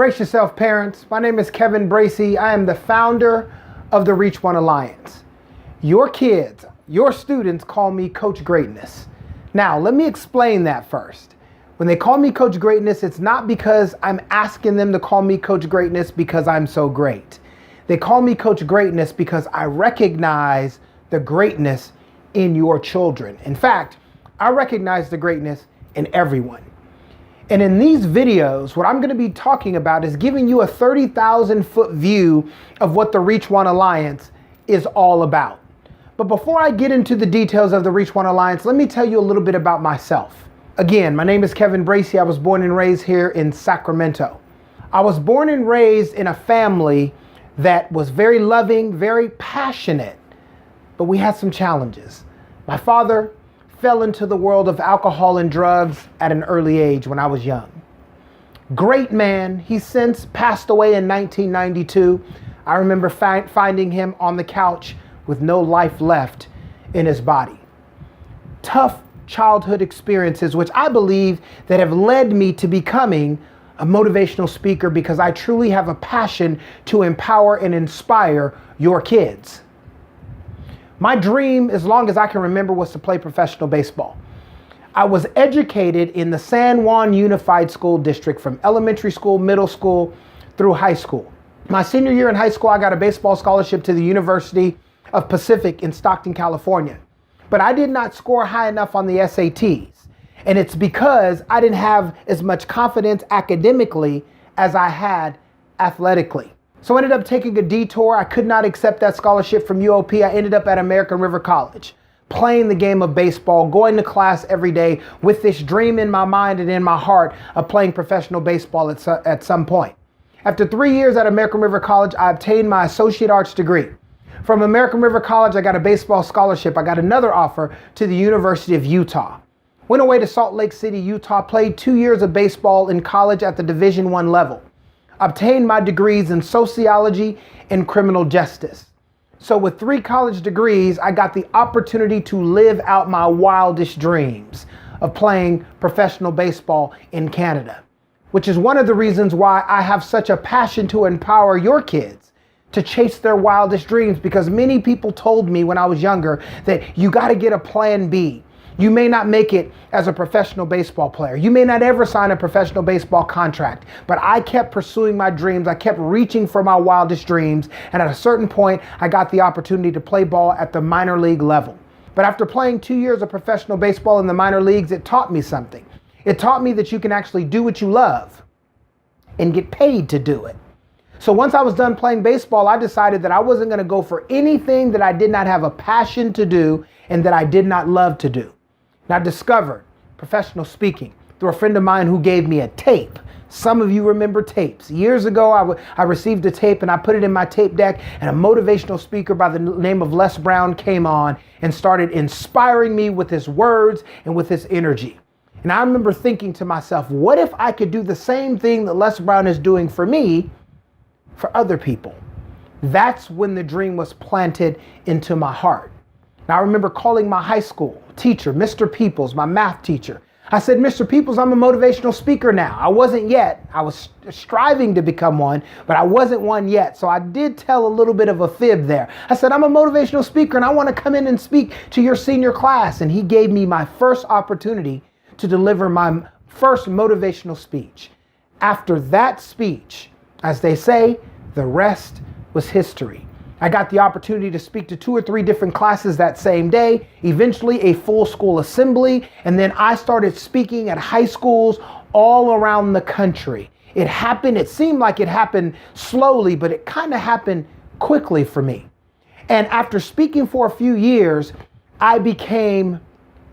Brace yourself, parents. My name is Kevin Bracy. I am the founder of the Reach One Alliance. Your kids, your students call me Coach Greatness. Now, let me explain that first. When they call me Coach Greatness, it's not because I'm asking them to call me Coach Greatness because I'm so great. They call me Coach Greatness because I recognize the greatness in your children. In fact, I recognize the greatness in everyone. And in these videos, what I'm going to be talking about is giving you a 30,000 foot view of what the Reach One Alliance is all about. But before I get into the details of the Reach One Alliance, let me tell you a little bit about myself. Again, my name is Kevin Bracy. I was born and raised here in Sacramento. I was born and raised in a family that was very loving, very passionate, but we had some challenges. My father fell into the world of alcohol and drugs at an early age when I was young. Great man. He since passed away in 1992. I remember finding him on the couch with no life left in his body. Tough childhood experiences, which I believe that have led me to becoming a motivational speaker because I truly have a passion to empower and inspire your kids. My dream, as long as I can remember, was to play professional baseball. I was educated in the San Juan Unified School District from elementary school, middle school, through high school. My senior year in high school, I got a baseball scholarship to the University of Pacific in Stockton, California. But I did not score high enough on the SATs. And it's because I didn't have as much confidence academically as I had athletically. So I ended up taking a detour. I could not accept that scholarship from UOP. I ended up at American River College, playing the game of baseball, going to class every day with this dream in my mind and in my heart of playing professional baseball at some point. After 3 years at American River College, I obtained my associate arts degree. From American River College, I got a baseball scholarship. I got another offer to the University of Utah. Went away to Salt Lake City, Utah, played 2 years of baseball in college at the Division I level. Obtained my degrees in sociology and criminal justice. So with 3 college degrees, I got the opportunity to live out my wildest dreams of playing professional baseball in Canada, which is one of the reasons why I have such a passion to empower your kids to chase their wildest dreams, because many people told me when I was younger that you got to get a plan B. You may not make it as a professional baseball player. You may not ever sign a professional baseball contract, but I kept pursuing my dreams. I kept reaching for my wildest dreams. And at a certain point, I got the opportunity to play ball at the minor league level. But after playing 2 years of professional baseball in the minor leagues, it taught me something. It taught me that you can actually do what you love and get paid to do it. So once I was done playing baseball, I decided that I wasn't going to go for anything that I did not have a passion to do and that I did not love to do. And I discovered professional speaking through a friend of mine who gave me a tape. Some of you remember tapes. Years ago, I received a tape and I put it in my tape deck, and a motivational speaker by the name of Les Brown came on and started inspiring me with his words and with his energy. And I remember thinking to myself, what if I could do the same thing that Les Brown is doing for me, for other people? That's when the dream was planted into my heart. Now, I remember calling my high school teacher, Mr. Peoples, my math teacher. I said, Mr. Peoples, I'm a motivational speaker now. I wasn't yet. I was striving to become one, but I wasn't one yet. So I did tell a little bit of a fib there. I said, I'm a motivational speaker and I want to come in and speak to your senior class. And he gave me my first opportunity to deliver my first motivational speech. After that speech, as they say, the rest was history. I got the opportunity to speak to 2 or 3 different classes that same day, eventually a full school assembly, and then I started speaking at high schools all around the country. It seemed like it happened slowly, but it kind of happened quickly for me. And after speaking for a few years, I became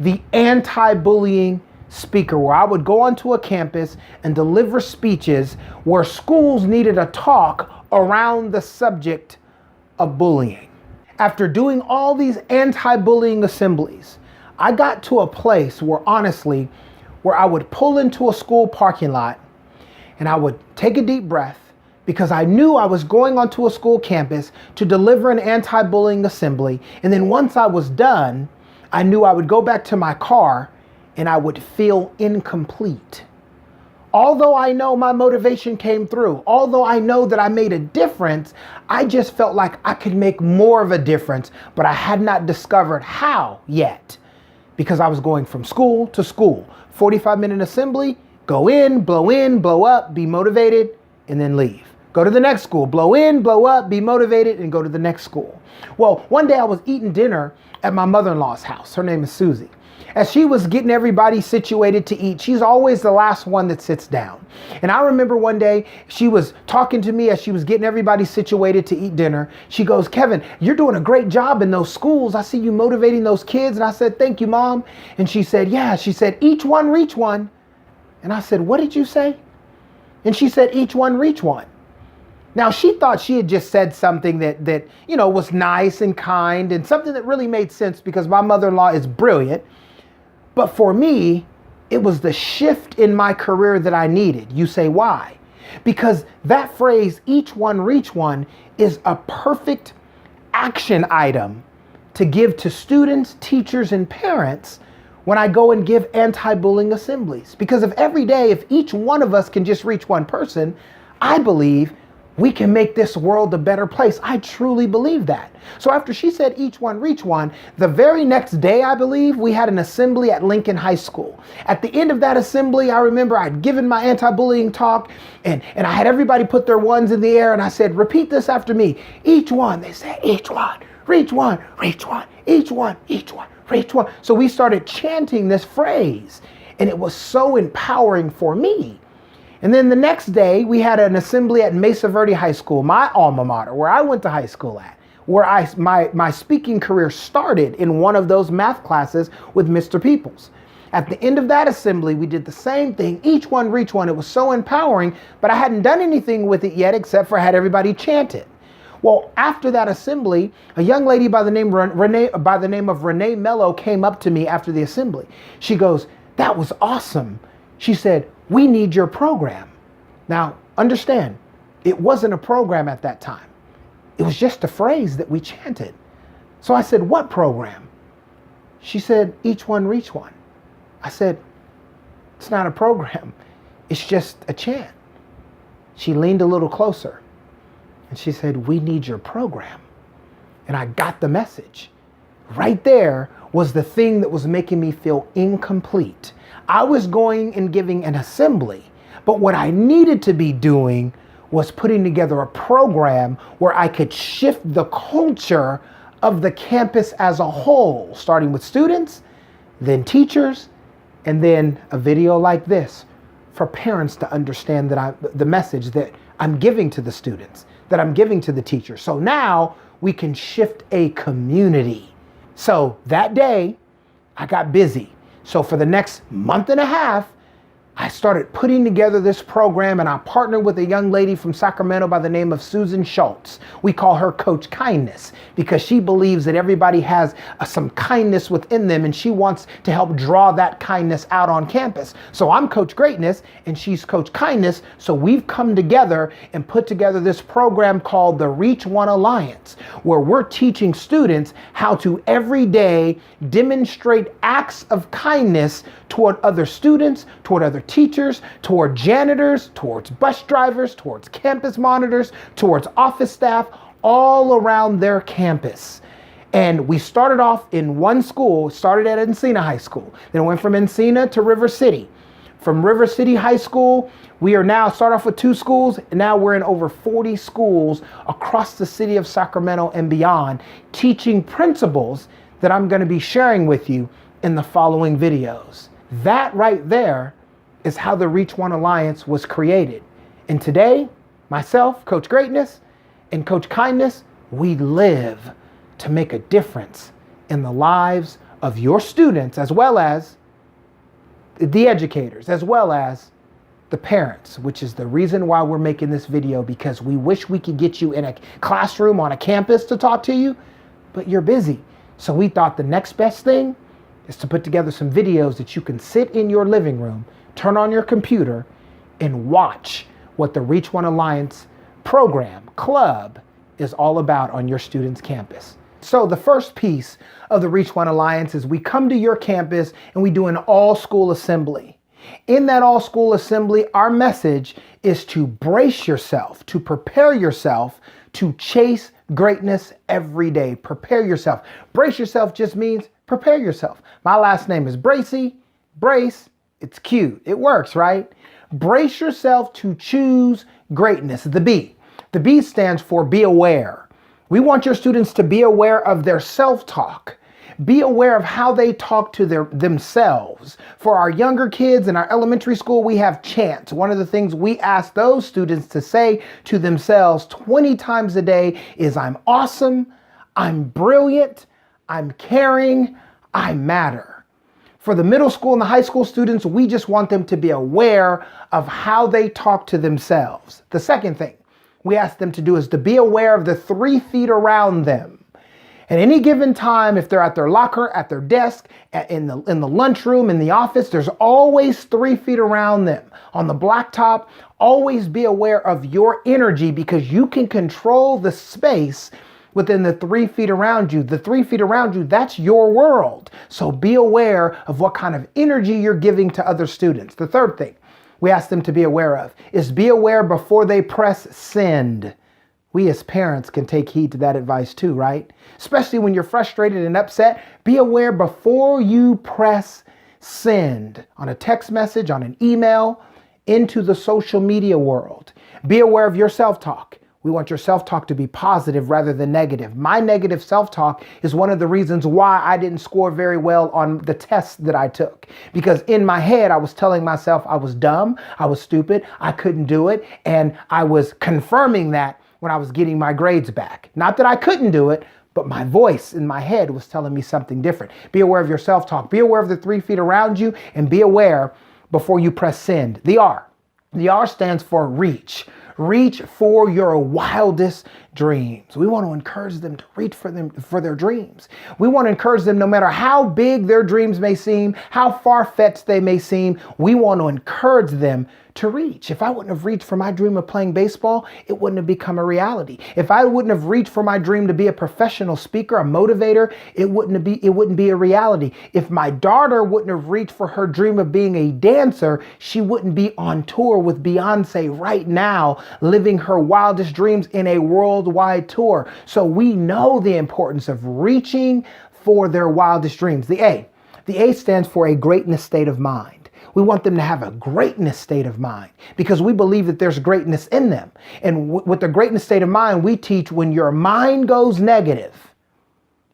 the anti-bullying speaker, where I would go onto a campus and deliver speeches where schools needed a talk around the subject of bullying. After doing all these anti-bullying assemblies, I got to a place where honestly, where I would pull into a school parking lot and I would take a deep breath, because I knew I was going onto a school campus to deliver an anti-bullying assembly. And then once I was done, I knew I would go back to my car and I would feel incomplete. Although I know my motivation came through, although I know that I made a difference, I just felt like I could make more of a difference, but I had not discovered how yet, because I was going from school to school. 45-minute assembly, go in, blow up, be motivated, and then leave. Go to the next school, blow in, blow up, be motivated, and go to the next school. Well, one day I was eating dinner at my mother-in-law's house. Her name is Susie. As she was getting everybody situated to eat, she's always the last one that sits down. And I remember one day she was talking to me as she was getting everybody situated to eat dinner. She goes, "Kevin, you're doing a great job in those schools. I see you motivating those kids." And I said, "Thank you, Mom." And she said, "Yeah." She said, "Each one reach one." And I said, "What did you say?" And she said, "Each one reach one." Now, she thought she had just said something that was nice and kind and something that really made sense because my mother-in-law is brilliant. But for me, it was the shift in my career that I needed. You say, why? Because that phrase, "each one reach one," is a perfect action item to give to students, teachers, and parents when I go and give anti-bullying assemblies. Because if every day, if each one of us can just reach one person, I believe we can make this world a better place. I truly believe that. So after she said "each one reach one," the very next day, I believe, we had an assembly at Lincoln High School. At the end of that assembly, I remember I'd given my anti-bullying talk and I had everybody put their ones in the air and I said, "Repeat this after me. Each one." They said, "Each one, reach one, reach one, each one, reach one." So we started chanting this phrase and it was so empowering for me. And then the next day, we had an assembly at Mesa Verde High School, my alma mater, where I went to high school at, where my speaking career started in one of those math classes with Mr. Peoples. At the end of that assembly, we did the same thing, "each one reach one." It was so empowering, but I hadn't done anything with it yet except for had everybody chant it. Well, after that assembly, a young lady by the name of Renee Mello came up to me after the assembly. She goes, "That was awesome." She said, "We need your program." Now, understand, it wasn't a program at that time. It was just a phrase that we chanted. So I said, "What program?" She said, "Each one reach one." I said, "It's not a program. It's just a chant." She leaned a little closer and she said, "We need your program." And I got the message. Right there was the thing that was making me feel incomplete. I was going and giving an assembly, but what I needed to be doing was putting together a program where I could shift the culture of the campus as a whole, starting with students, then teachers, and then a video like this for parents to understand that the message that I'm giving to the students, that I'm giving to the teachers. So now we can shift a community. So that day, I got busy. So for the next month and a half, I started putting together this program and I partnered with a young lady from Sacramento by the name of Susan Schultz. We call her Coach Kindness because she believes that everybody has some kindness within them and she wants to help draw that kindness out on campus. So I'm Coach Greatness and she's Coach Kindness. So we've come together and put together this program called the Reach One Alliance, where we're teaching students how to every day demonstrate acts of kindness toward other students, toward other teachers, toward janitors, towards bus drivers, towards campus monitors, towards office staff, all around their campus. And we started off in one school, started at Encina High School. Then went from Encina to River City. From River City High School, we are now start off with 2 schools, and now we're in over 40 schools across the city of Sacramento and beyond, teaching principles that I'm going to be sharing with you in the following videos. That right there is how the Reach One Alliance was created. And today, myself, Coach Greatness, and Coach Kindness, we live to make a difference in the lives of your students, as well as the educators, as well as the parents, which is the reason why we're making this video, because we wish we could get you in a classroom on a campus to talk to you, but you're busy. So we thought the next best thing is to put together some videos that you can sit in your living room, turn on your computer, and watch what the Reach One Alliance program, club, is all about on your student's campus. So the first piece of the Reach One Alliance is we come to your campus and we do an all-school assembly. In that all school assembly, our message is to brace yourself, to prepare yourself to chase greatness every day. Prepare yourself. Brace yourself just means prepare yourself. My last name is Bracy. Brace, it's cute. It works, right? Brace yourself to choose greatness. The B. The B stands for be aware. We want your students to be aware of their self-talk. Be aware of how they talk to themselves. For our younger kids in our elementary school, we have chants. One of the things we ask those students to say to themselves 20 times a day is, I'm awesome, I'm brilliant, I'm caring, I matter. For the middle school and the high school students, we just want them to be aware of how they talk to themselves. The second thing we ask them to do is to be aware of the 3 feet around them. At any given time, if they're at their locker, at their desk, in the lunchroom, in the office, there's always 3 feet around them. On the blacktop, always be aware of your energy because you can control the space within the 3 feet around you. The 3 feet around you, that's your world. So be aware of what kind of energy you're giving to other students. The third thing we ask them to be aware of is be aware before they press send. We as parents can take heed to that advice too, right? Especially when you're frustrated and upset, be aware before you press send on a text message, on an email, into the social media world. Be aware of your self-talk. We want your self-talk to be positive rather than negative. My negative self-talk is one of the reasons why I didn't score very well on the tests that I took. Because in my head, I was telling myself I was dumb, I was stupid, I couldn't do it, and I was confirming that when I was getting my grades back. Not that I couldn't do it, but my voice in my head was telling me something different. Be aware of your self-talk. Be aware of the 3 feet around you, and be aware before you press send. The R. The R stands for reach. Reach for your wildest dreams. We want to encourage them to reach for their dreams. We want to encourage them no matter how big their dreams may seem, how far-fetched they may seem, we want to encourage them to reach. If I wouldn't have reached for my dream of playing baseball, it wouldn't have become a reality. If I wouldn't have reached for my dream to be a professional speaker, a motivator, it wouldn't be a reality. If my daughter wouldn't have reached for her dream of being a dancer, she wouldn't be on tour with Beyonce right now, living her wildest dreams in a worldwide tour. So we know the importance of reaching for their wildest dreams. The A. The A stands for a greatness state of mind. We want them to have a greatness state of mind because we believe that there's greatness in them. And with the greatness state of mind, we teach when your mind goes negative,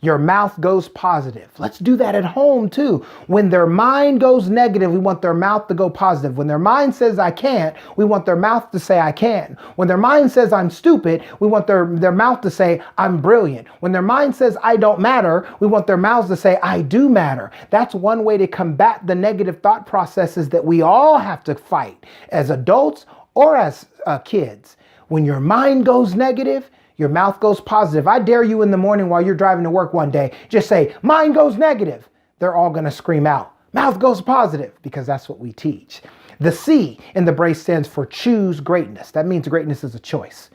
your mouth goes positive. Let's do that at home too. When their mind goes negative, we want their mouth to go positive. When their mind says I can't, we want their mouth to say I can. When their mind says I'm stupid, we want their mouth to say I'm brilliant. When their mind says I don't matter, we want their mouths to say I do matter. That's one way to combat the negative thought processes that we all have to fight as adults or as kids. When your mind goes negative, your mouth goes positive. I dare you in the morning while you're driving to work one day, just say, mind goes negative. They're all going to scream out, mouth goes positive, because that's what we teach. The C in the brace stands for choose greatness. That means greatness is a choice.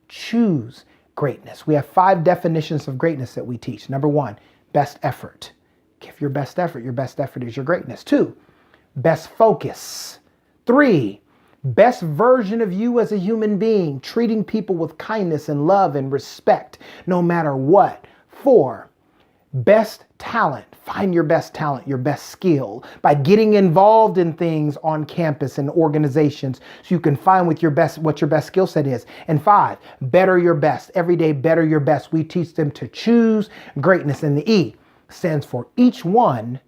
Choose greatness. We have 5 definitions of greatness that we teach. Number 1, best effort. Give your best effort. Your best effort is your greatness. 2, best focus. 3, best version of you as a human being, treating people with kindness and love and respect, no matter what. 4, best talent. Find your best talent, your best skill by getting involved in things on campus and organizations so you can find what your best skill set is. And 5, better your best. Every day, better your best. We teach them to choose greatness. And the E stands for each one,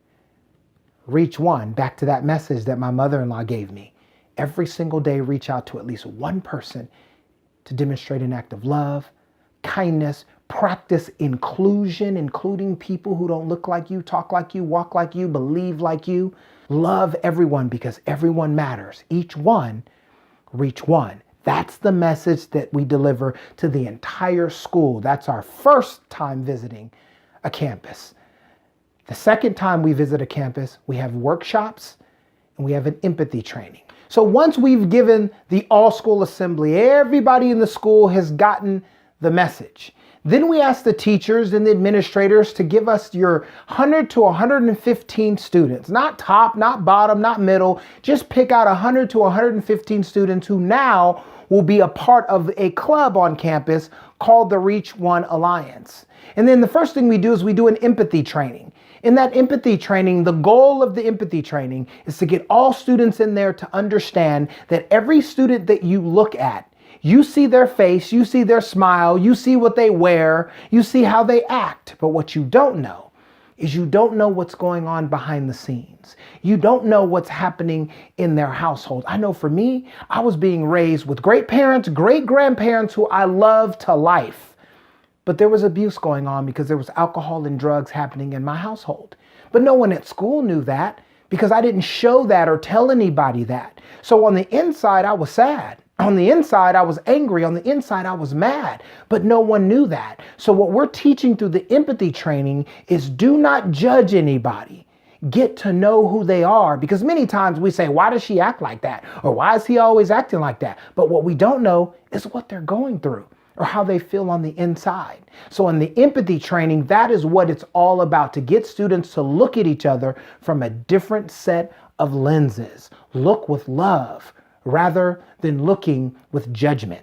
reach one. Back to that message that my mother-in-law gave me. Every single day, reach out to at least one person to demonstrate an act of love, kindness, practice inclusion, including people who don't look like you, talk like you, walk like you, believe like you. Love everyone because everyone matters. Each one, reach one. That's the message that we deliver to the entire school. That's our first time visiting a campus. The second time we visit a campus, we have workshops and we have an empathy training. So once we've given the all-school assembly, everybody in the school has gotten the message. Then we ask the teachers and the administrators to give us your 100 to 115 students, not top, not bottom, not middle. Just pick out 100 to 115 students who now will be a part of a club on campus called the Reach One Alliance. And then the first thing we do is we do an empathy training. In that empathy training, the goal of the empathy training is to get all students in there to understand that every student that you look at, you see their face, you see their smile, you see what they wear, you see how they act. But what you don't know is you don't know what's going on behind the scenes. You don't know what's happening in their household. I know for me, I was being raised with great parents, great grandparents who I love to life. But there was abuse going on because there was alcohol and drugs happening in my household. But no one at school knew that because I didn't show that or tell anybody that. So on the inside, I was sad. On the inside, I was angry. On the inside, I was mad, but no one knew that. So what we're teaching through the empathy training is do not judge anybody. Get to know who they are, because many times we say, why does she act like that? Or why is he always acting like that? But what we don't know is what they're going through or how they feel on the inside. So in the empathy training, that is what it's all about, to get students to look at each other from a different set of lenses. Look with love rather than looking with judgment.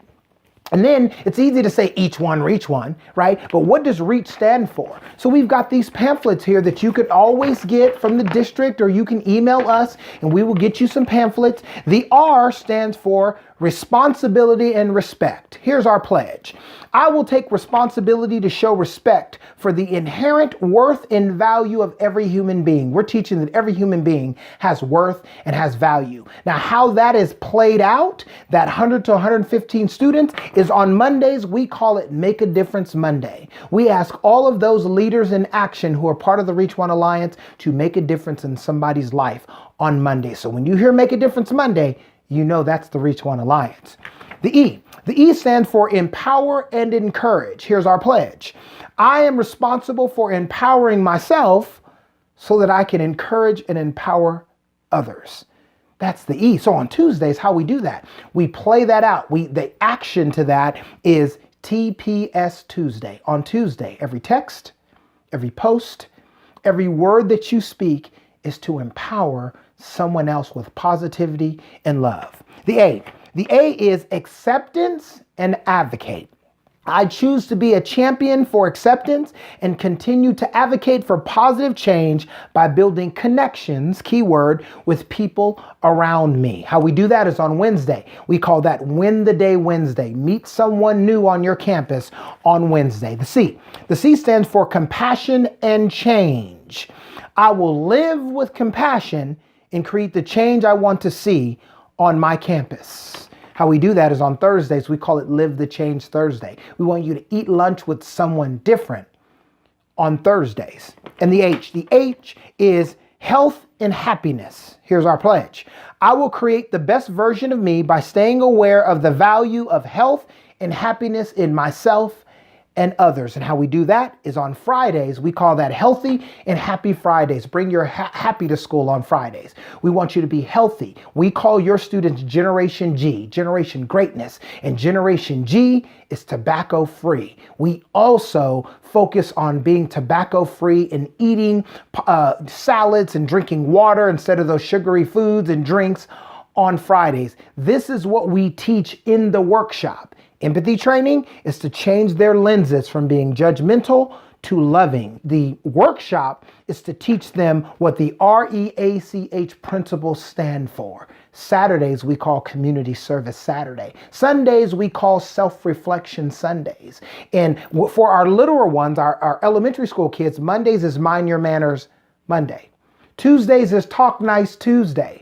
And then it's easy to say each one, reach one, right? But what does REACH stand for? So we've got these pamphlets here that you could always get from the district, or you can email us and we will get you some pamphlets. The R stands for responsibility and respect. Here's our pledge. I will take responsibility to show respect for the inherent worth and value of every human being. We're teaching that every human being has worth and has value. Now, how that is played out, that 100 to 115 students, is on Mondays. We call it Make a Difference Monday. We ask all of those leaders in action who are part of the Reach One Alliance to make a difference in somebody's life on Monday. So when you hear Make a Difference Monday, you know that's the Reach One Alliance. The E. The E stands for empower and encourage. Here's our pledge. I am responsible for empowering myself so that I can encourage and empower others. That's the E. So on Tuesdays, how we do that, we play that out. The action to that is TPS Tuesday. On Tuesday, every text, every post, every word that you speak is to empower someone else with positivity and love. The A. The A is acceptance and advocate. I choose to be a champion for acceptance and continue to advocate for positive change by building connections, keyword, with people around me. How we do that is on Wednesday. We call that Win the Day Wednesday. Meet someone new on your campus on Wednesday. The C. The C stands for compassion and change. I will live with compassion and create the change I want to see on my campus. How we do that is on Thursdays. We call it Live the Change Thursday. We want you to eat lunch with someone different on Thursdays. And the H is health and happiness. Here's our pledge. I will create the best version of me by staying aware of the value of health and happiness in myself and others. And how we do that is on Fridays. We call that Healthy and Happy Fridays. Bring your happy to school on Fridays. We want you to be healthy. We call your students Generation G, Generation Greatness. And Generation G is tobacco free. We also focus on being tobacco free and eating salads and drinking water instead of those sugary foods and drinks on Fridays. This is what we teach in the workshop. Empathy training is to change their lenses from being judgmental to loving. The workshop is to teach them what the REACH principles stand for. Saturdays we call Community Service Saturday. Sundays we call Self-Reflection Sundays. And for our littler ones, our elementary school kids, Mondays is Mind Your Manners Monday. Tuesdays is Talk Nice Tuesday.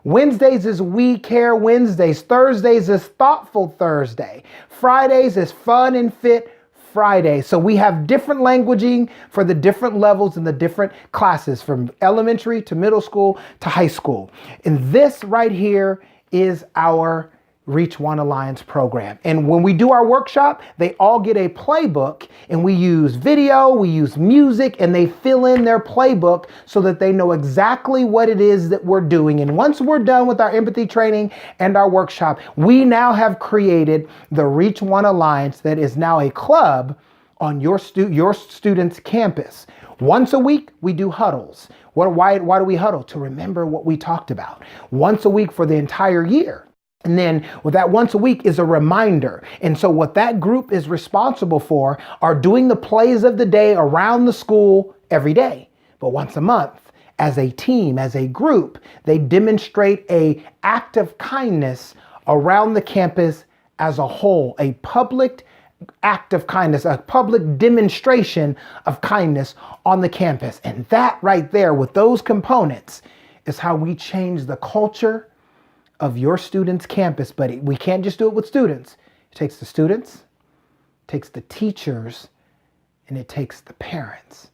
Wednesdays is We Care Wednesdays. Thursdays is Thoughtful Thursday. Fridays is Fun and Fit Friday. So we have different languaging for the different levels and the different classes, from elementary to middle school to high school. And this right here is our Reach One Alliance program. And when we do our workshop, they all get a playbook, and we use video, we use music, and they fill in their playbook so that they know exactly what it is that we're doing. And once we're done with our empathy training and our workshop, we now have created the Reach One Alliance that is now a club on your student's campus. Once a week, we do huddles. Why do we huddle? To remember what we talked about. Once a week for the entire year. And then with that once a week is a reminder. And so what that group is responsible for are doing the plays of the day around the school every day. But once a month, as a team, as a group, they demonstrate an act of kindness around the campus as a whole, a public act of kindness, a public demonstration of kindness on the campus. And that right there with those components is how we change the culture of your student's campus. But we can't just do it with students. It takes the students, it takes the teachers, and it takes the parents.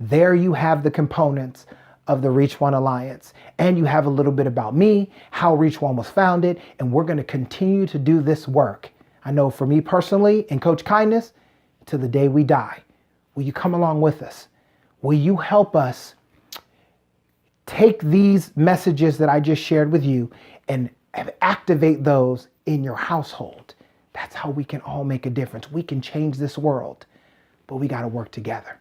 There you have the components of the Reach One Alliance. And you have a little bit about me, how Reach One was founded, and we're going to continue to do this work. I know for me personally and Coach Kindness, to the day we die. Will you come along with us? Will you help us take these messages that I just shared with you and activate those in your household? That's how we can all make a difference. We can change this world, but we got to work together.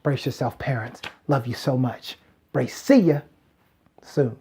Brace yourself, parents. Love you so much. Brace, see ya soon.